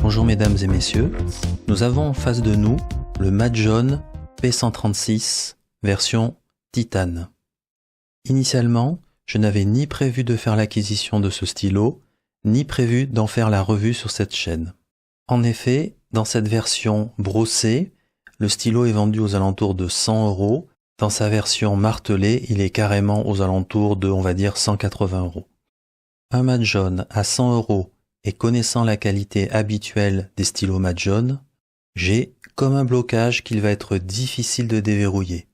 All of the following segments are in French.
Bonjour mesdames et messieurs, nous avons en face de nous le Majohn P136 version Titane. Initialement, je n'avais ni prévu de faire l'acquisition de ce stylo, ni prévu d'en faire la revue sur cette chaîne. En effet, dans cette version brossée, le stylo est vendu aux alentours de 100 €. Dans sa version martelée, il est carrément aux alentours de, on va dire, 180 €. Un Majohn à 100 € et connaissant la qualité habituelle des stylos Majohn, j'ai comme un blocage qu'il va être difficile de déverrouiller.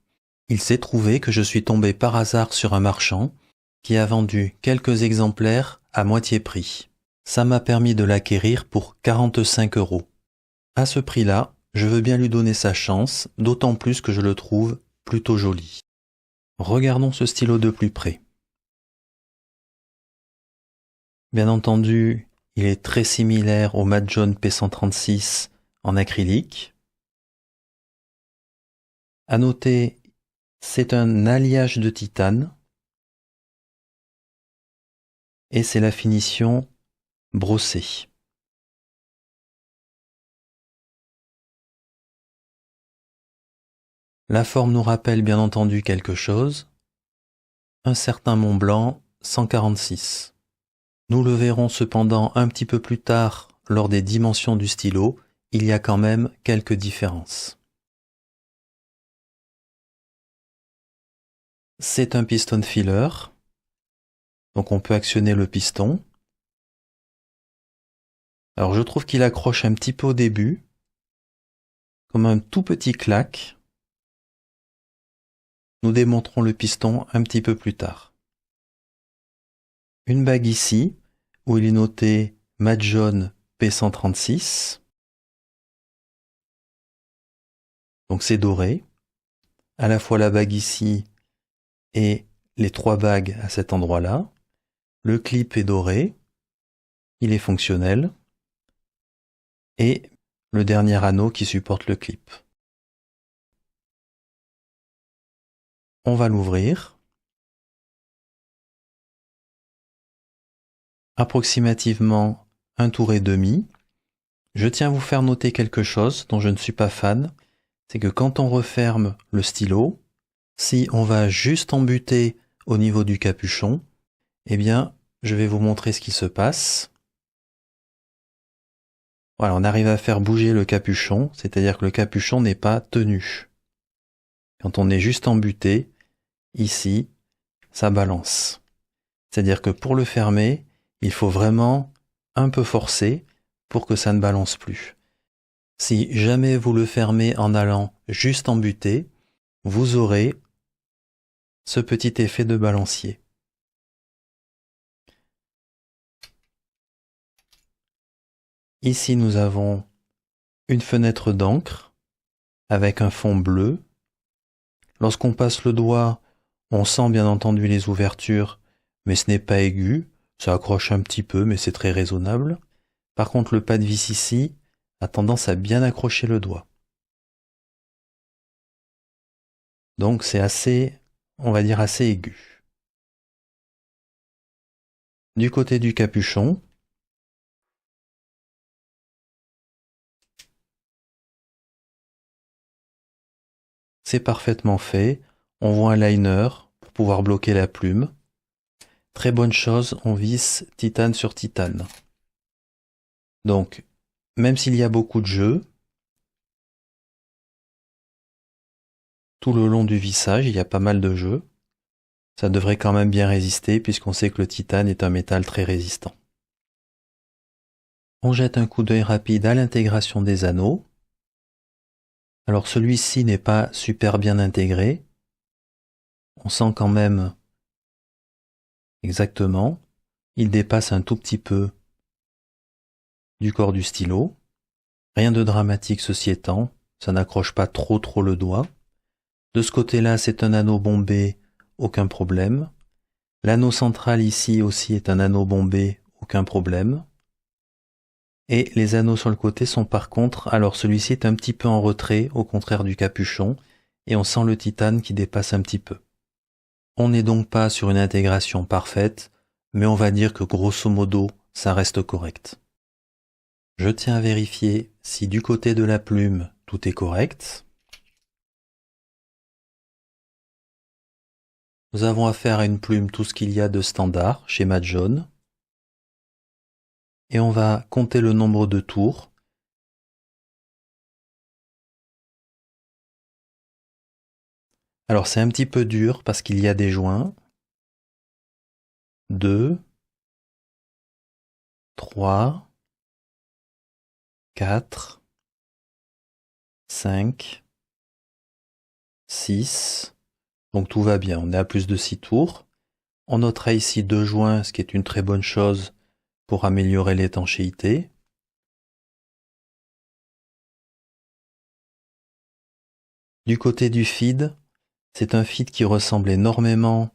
Il s'est trouvé que je suis tombé par hasard sur un marchand qui a vendu quelques exemplaires à moitié prix. Ça m'a permis de l'acquérir pour 45 €. À ce prix-là, je veux bien lui donner sa chance, d'autant plus que je le trouve plutôt joli. Regardons ce stylo de plus près. Bien entendu, il est très similaire au Majohn P136 en acrylique. À noter, c'est un alliage de titane et c'est la finition brossée. La forme nous rappelle bien entendu quelque chose, un certain Mont Blanc 146. Nous le verrons cependant un petit peu plus tard lors des dimensions du stylo, il y a quand même quelques différences. C'est un piston filler, donc on peut actionner le piston. Alors je trouve qu'il accroche un petit peu au début, comme un tout petit clac. Nous démonterons le piston un petit peu plus tard. Une bague ici, où il est noté Majohn P136. Donc c'est doré. À la fois la bague ici et les 3 bagues à cet endroit-là. Le clip est doré. Il est fonctionnel. Et le dernier anneau qui supporte le clip. On va l'ouvrir. Approximativement 1 tour et demi. Je tiens à vous faire noter quelque chose dont je ne suis pas fan, c'est que quand on referme le stylo, si on va juste embuter au niveau du capuchon, eh bien, je vais vous montrer ce qui se passe. Voilà, on arrive à faire bouger le capuchon, c'est-à-dire que le capuchon n'est pas tenu. Quand on est juste embuté, ici, ça balance. C'est-à-dire que pour le fermer, il faut vraiment un peu forcer pour que ça ne balance plus. Si jamais vous le fermez en allant juste embuter, vous aurez ce petit effet de balancier. Ici, nous avons une fenêtre d'encre avec un fond bleu. Lorsqu'on passe le doigt, on sent bien entendu les ouvertures, mais ce n'est pas aigu. Ça accroche un petit peu, mais c'est très raisonnable. Par contre, le pas de vis ici a tendance à bien accrocher le doigt. Donc c'est assez, on va dire assez aigu. Du côté du capuchon, c'est parfaitement fait. On voit un liner pour pouvoir bloquer la plume. Très bonne chose, on visse titane sur titane. Donc, même s'il y a beaucoup de jeu, tout le long du vissage, il y a pas mal de jeu. Ça devrait quand même bien résister puisqu'on sait que le titane est un métal très résistant. On jette un coup d'œil rapide à l'intégration des anneaux. Alors celui-ci n'est pas super bien intégré. On sent quand même exactement. Il dépasse un tout petit peu du corps du stylo. Rien de dramatique ceci étant. Ça n'accroche pas trop le doigt. De ce côté-là, c'est un anneau bombé, aucun problème. L'anneau central ici aussi est un anneau bombé, aucun problème. Et les anneaux sur le côté sont par contre, alors celui-ci est un petit peu en retrait, au contraire du capuchon, et on sent le titane qui dépasse un petit peu. On n'est donc pas sur une intégration parfaite, mais on va dire que grosso modo, ça reste correct. Je tiens à vérifier si du côté de la plume, tout est correct. Nous avons affaire à une plume tout ce qu'il y a de standard chez Majohn. Et on va compter le nombre de tours. Alors c'est un petit peu dur parce qu'il y a des joints. 2, 3, 4, 5, 6. Donc tout va bien, on est à plus de 6 tours. On notera ici 2 joints, ce qui est une très bonne chose pour améliorer l'étanchéité. Du côté du feed, c'est un feed qui ressemble énormément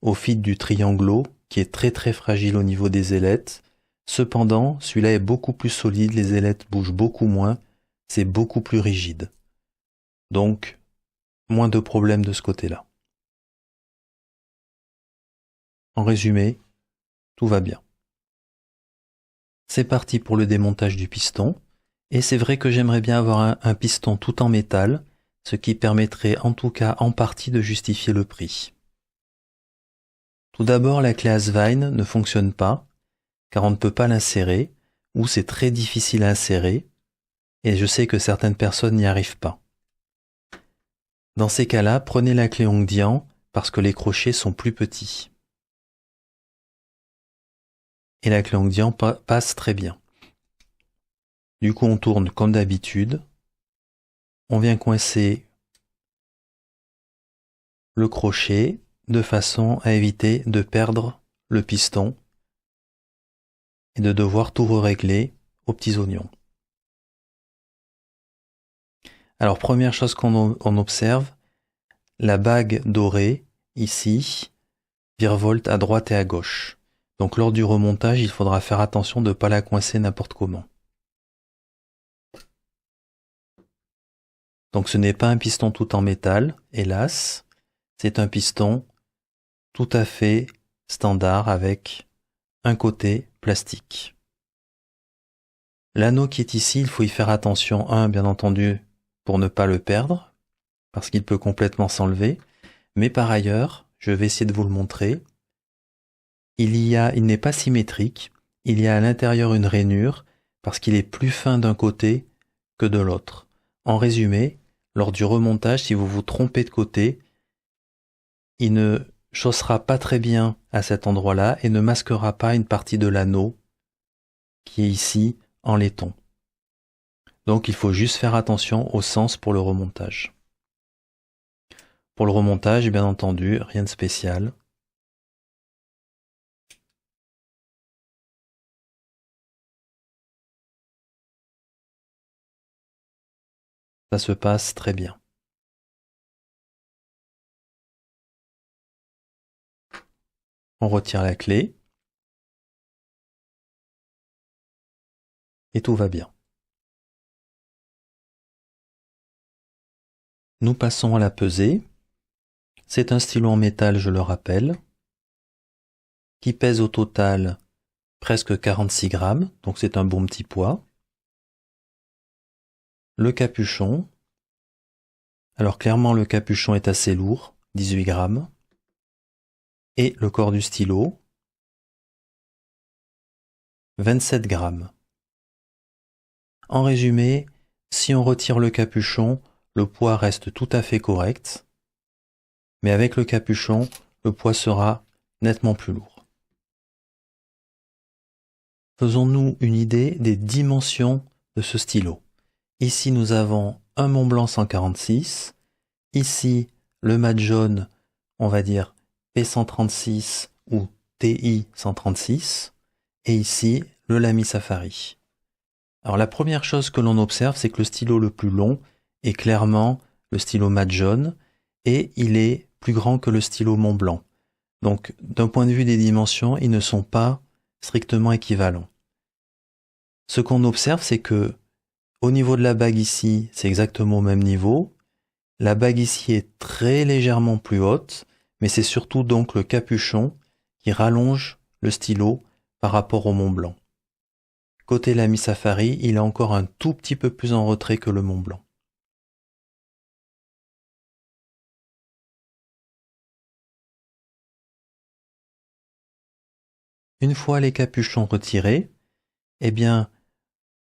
au feed du Trianglo, qui est très très fragile au niveau des ailettes. Cependant, celui-là est beaucoup plus solide, les ailettes bougent beaucoup moins, c'est beaucoup plus rigide. Donc, moins de problèmes de ce côté-là. En résumé, tout va bien. C'est parti pour le démontage du piston. Et c'est vrai que j'aimerais bien avoir un piston tout en métal, ce qui permettrait en tout cas en partie de justifier le prix. Tout d'abord, la clé Asvine ne fonctionne pas, car on ne peut pas l'insérer, ou c'est très difficile à insérer, et je sais que certaines personnes n'y arrivent pas. Dans ces cas-là, prenez la clé Hongdian, parce que les crochets sont plus petits. Et la clé Hongdian passe très bien. Du coup, on tourne comme d'habitude. On vient coincer le crochet de façon à éviter de perdre le piston et de devoir tout régler aux petits oignons. Alors, première chose qu'on observe, la bague dorée, ici, virevolte à droite et à gauche. Donc, lors du remontage, il faudra faire attention de ne pas la coincer n'importe comment. Donc, ce n'est pas un piston tout en métal, hélas. C'est un piston tout à fait standard avec un côté plastique. L'anneau qui est ici, il faut y faire attention, bien entendu, pour ne pas le perdre, parce qu'il peut complètement s'enlever. Mais par ailleurs, je vais essayer de vous le montrer. Il n'est pas symétrique. Il y a à l'intérieur une rainure, parce qu'il est plus fin d'un côté que de l'autre. En résumé, lors du remontage, si vous vous trompez de côté, il ne chaussera pas très bien à cet endroit-là et ne masquera pas une partie de l'anneau qui est ici en laiton. Donc il faut juste faire attention au sens pour le remontage. Pour le remontage, bien entendu, rien de spécial. Ça se passe très bien. On retire la clé. Et tout va bien. Nous passons à la pesée. C'est un stylo en métal, je le rappelle, qui pèse au total presque 46 grammes, donc c'est un bon petit poids. Le capuchon. Alors clairement, le capuchon est assez lourd, 18 grammes. Et le corps du stylo, 27 grammes. En résumé, si on retire le capuchon, le poids reste tout à fait correct, mais avec le capuchon, le poids sera nettement plus lourd. Faisons-nous une idée des dimensions de ce stylo. Ici, nous avons un Montblanc 146, ici, le Majohn, on va dire P136 ou TI 136, et ici, le Lamy Safari. Alors la première chose que l'on observe, c'est que le stylo le plus long est clairement le stylo Majohn, et il est plus grand que le stylo Montblanc. Donc d'un point de vue des dimensions, ils ne sont pas strictement équivalents. Ce qu'on observe, c'est que au niveau de la bague ici, c'est exactement au même niveau. La bague ici est très légèrement plus haute, mais c'est surtout donc le capuchon qui rallonge le stylo par rapport au Montblanc. Côté Lamy Safari, il est encore un tout petit peu plus en retrait que le Mont Blanc. Une fois les capuchons retirés, eh bien,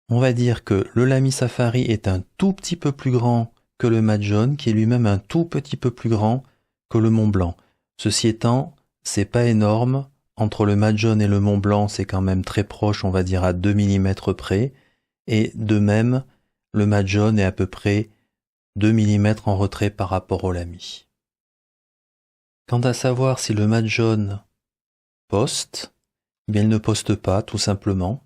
on va dire que le Lamy Safari est un tout petit peu plus grand que le Mad John, qui est lui-même un tout petit peu plus grand que le Mont Blanc. Ceci étant, c'est pas énorme. Entre le Mad John et le Mont Blanc, c'est quand même très proche, on va dire à 2 mm près. Et de même, le Mad John est à peu près 2 mm en retrait par rapport au Lamy. Quant à savoir si le Mad John poste, eh bien il ne poste pas, tout simplement.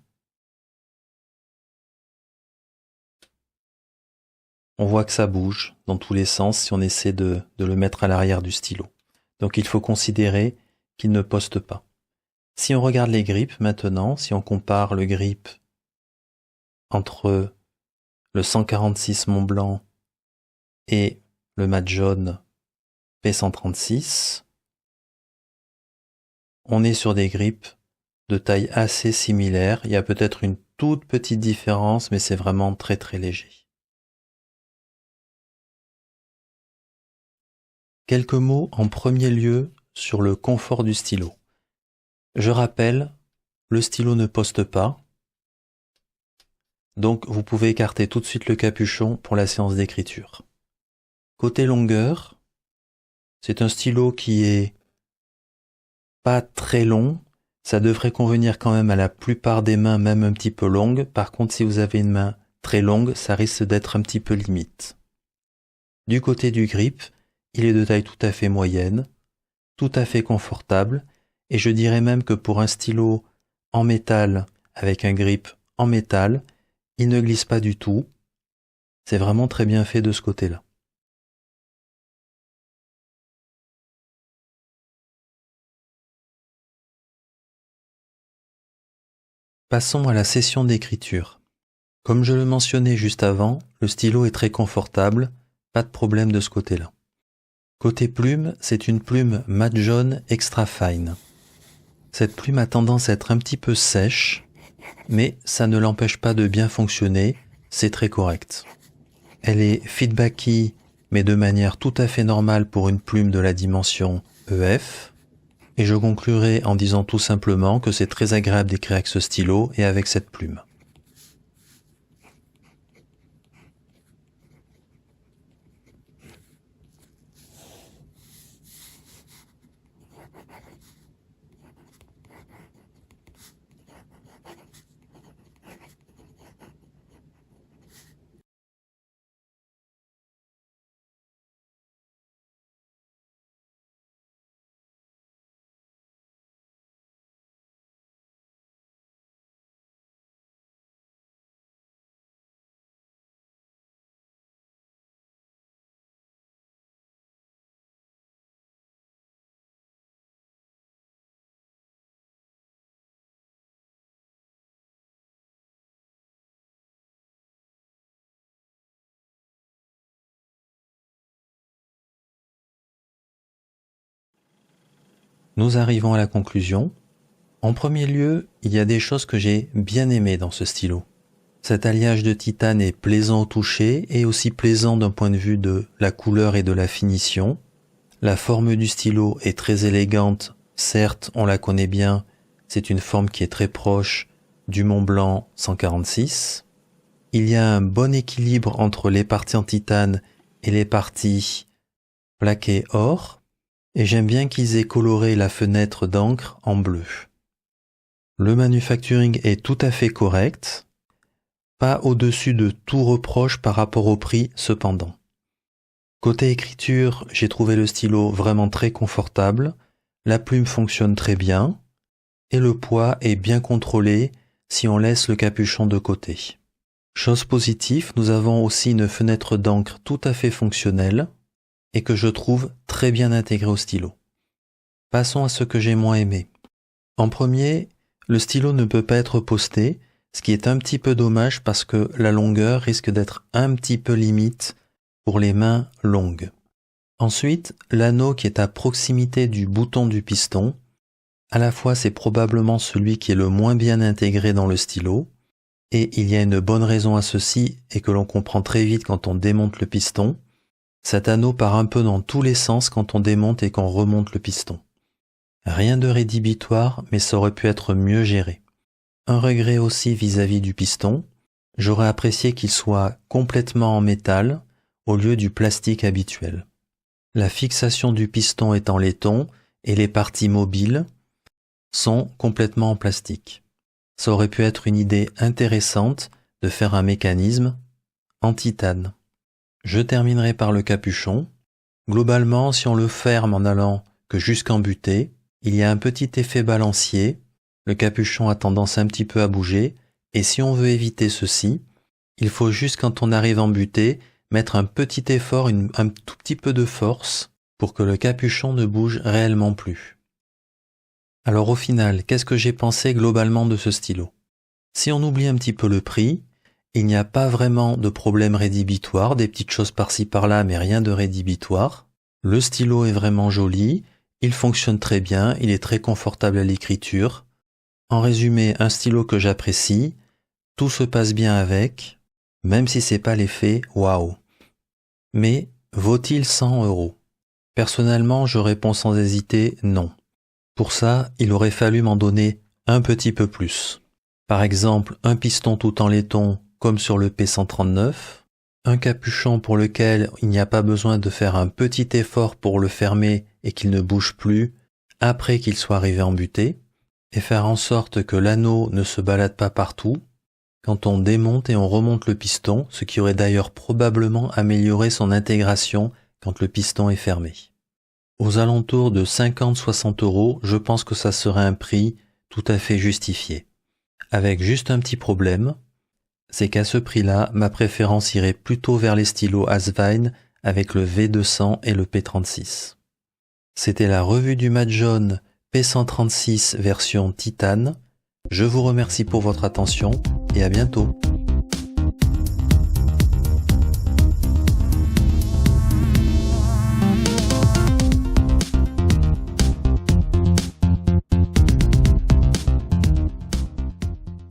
On voit que ça bouge dans tous les sens si on essaie de le mettre à l'arrière du stylo. Donc il faut considérer qu'il ne poste pas. Si on regarde les grippes maintenant, si on compare le grip entre le 146 Mont Blanc et le Mad John P136, on est sur des grippes de taille assez similaire. Il y a peut-être une toute petite différence, mais c'est vraiment très très léger. Quelques mots en premier lieu sur le confort du stylo. Je rappelle, le stylo ne poste pas, donc vous pouvez écarter tout de suite le capuchon pour la séance d'écriture. Côté longueur, c'est un stylo qui est pas très long, ça devrait convenir quand même à la plupart des mains, même un petit peu longues. Par contre, si vous avez une main très longue, ça risque d'être un petit peu limite. Du côté du grip, il est de taille tout à fait moyenne, tout à fait confortable, et je dirais même que pour un stylo en métal avec un grip en métal, il ne glisse pas du tout. C'est vraiment très bien fait de ce côté-là. Passons à la session d'écriture. Comme je le mentionnais juste avant, le stylo est très confortable, pas de problème de ce côté-là. Côté plume, c'est une plume Mad John Extra Fine. Cette plume a tendance à être un petit peu sèche, mais ça ne l'empêche pas de bien fonctionner, c'est très correct. Elle est feedbacky, mais de manière tout à fait normale pour une plume de la dimension EF. Et je conclurai en disant tout simplement que c'est très agréable d'écrire avec ce stylo et avec cette plume. Nous arrivons à la conclusion. En premier lieu, il y a des choses que j'ai bien aimées dans ce stylo. Cet alliage de titane est plaisant au toucher et aussi plaisant d'un point de vue de la couleur et de la finition. La forme du stylo est très élégante, certes on la connaît bien, c'est une forme qui est très proche du Mont Blanc 146. Il y a un bon équilibre entre les parties en titane et les parties plaquées or, et j'aime bien qu'ils aient coloré la fenêtre d'encre en bleu. Le manufacturing est tout à fait correct, pas au-dessus de tout reproche par rapport au prix cependant. Côté écriture, j'ai trouvé le stylo vraiment très confortable, la plume fonctionne très bien, et le poids est bien contrôlé si on laisse le capuchon de côté. Chose positive, nous avons aussi une fenêtre d'encre tout à fait fonctionnelle, et que je trouve très bien intégrée au stylo. Passons à ce que j'ai moins aimé. En premier, le stylo ne peut pas être posté, ce qui est un petit peu dommage parce que la longueur risque d'être un petit peu limite pour les mains longues. Ensuite, l'anneau qui est à proximité du bouton du piston, à la fois c'est probablement celui qui est le moins bien intégré dans le stylo, Et il y a une bonne raison à ceci et que l'on comprend très vite quand on démonte le piston. Cet anneau part un peu dans tous les sens quand on démonte et qu'on remonte le piston. Rien de rédhibitoire, mais ça aurait pu être mieux géré. Un regret aussi vis-à-vis du piston, j'aurais apprécié qu'il soit complètement en métal au lieu du plastique habituel. La fixation du piston est en laiton et les parties mobiles sont complètement en plastique. Ça aurait pu être une idée intéressante de faire un mécanisme en titane. Je terminerai par le capuchon. Globalement, si on le ferme en allant que jusqu'en butée, il y a un petit effet balancier. Le capuchon a tendance un petit peu à bouger, et si on veut éviter ceci, il faut juste quand on arrive en butée, mettre un petit effort, un tout petit peu de force, pour que le capuchon ne bouge réellement plus. Alors au final, qu'est-ce que j'ai pensé globalement de ce stylo? Si on oublie un petit peu le prix, il n'y a pas vraiment de problème rédhibitoire, des petites choses par-ci par-là, mais rien de rédhibitoire. Le stylo est vraiment joli, il fonctionne très bien, il est très confortable à l'écriture. En résumé, un stylo que j'apprécie, tout se passe bien avec, même si c'est pas l'effet waouh. Mais vaut-il 100 €? Personnellement, je réponds sans hésiter non. Pour ça, il aurait fallu m'en donner un petit peu plus. Par exemple, un piston tout en laiton comme sur le P139, un capuchon pour lequel il n'y a pas besoin de faire un petit effort pour le fermer et qu'il ne bouge plus après qu'il soit arrivé en butée, et faire en sorte que l'anneau ne se balade pas partout quand on démonte et on remonte le piston, ce qui aurait d'ailleurs probablement amélioré son intégration quand le piston est fermé. Aux alentours de 50-60 €, je pense que ça serait un prix tout à fait justifié. Avec juste un petit problème, c'est qu'à ce prix-là, ma préférence irait plutôt vers les stylos Asvine avec le V200 et le P36. C'était la revue du Madjone P136 version titane. Je vous remercie pour votre attention et à bientôt.